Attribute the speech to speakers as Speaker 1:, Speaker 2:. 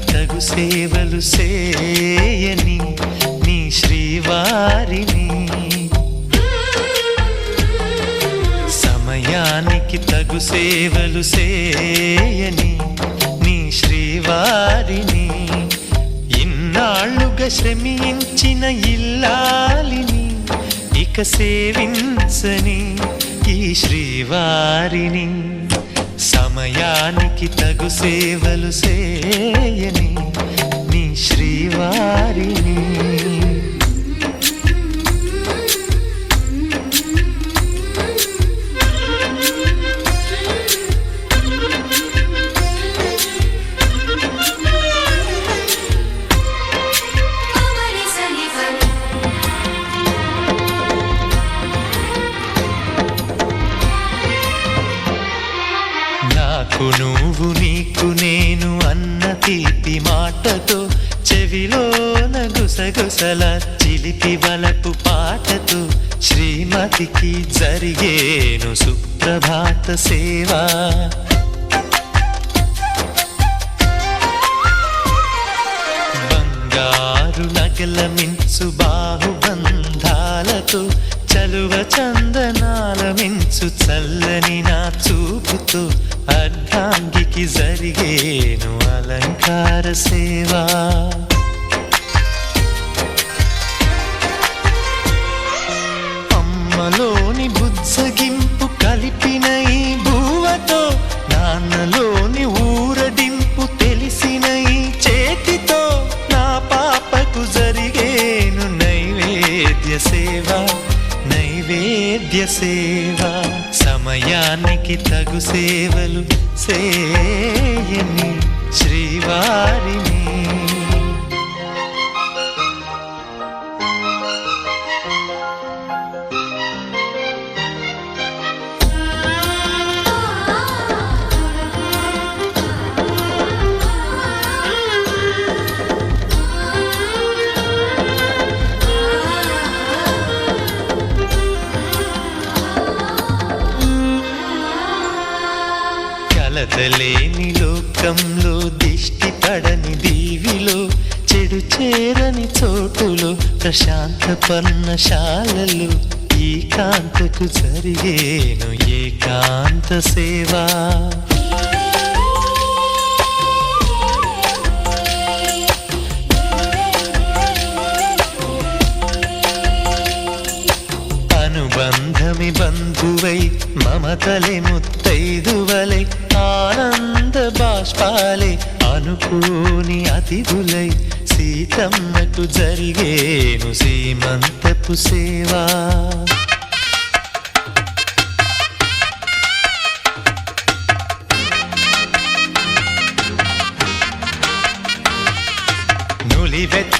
Speaker 1: తగు సేవలు సేయని నీ శ్రీవారిని, సమయానికి తగు సేవలు సేయని నీ శ్రీవారిని, ఇన్నాళ్ళుగా శ్రమించిన ఇల్లాలిని ఇక సేవించని ఈ శ్రీవారిని, సమయానికి తగు సేవలు సేయని నీ శ్రీవారిని. నాకు నువ్వు నీకు నేను అన్న తీపి మాటతో, చెవిలోన గుసగుసల చిలిపి వలపు పాటతో, శ్రీమతికి జరిగేను సుప్రభాత సేవా. బంగారు నగల మించు బాహుబంధాలతో, చలువ చందనాల మించు చల్లని నా చూపుతో, అర్ధాంగికి జరిగేను అలంకార సేవా. అమ్మలోని బుజ్జగింపు కలిపిన ఈ భూవతో, నాన్నలోని ఊరడింపు తెలిసిన ఈ చేతితో, నా పాపకు జరిగేను నైవేద్య సేవా, నైవేద్య సేవా. సమయానికి తగు సేవలు సేయని శ్రీవారిని. కలతలేని లోకంలో, దిష్టి పడని దీవిలో, చెడు చేరని చోటులో, ప్రశాంత పర్ణశాలలో, ఈ కాంతకు జరిగేను ఏకాంత సేవా. అనుబంధమి బంధువై, మమతలే ముత్తైదువలై, ఆనంద బాష్పాలే అనుకోని అతిథులై, సీతమ్మకు జరిగేను సీమంతపు సేవా. నులివెచ్చ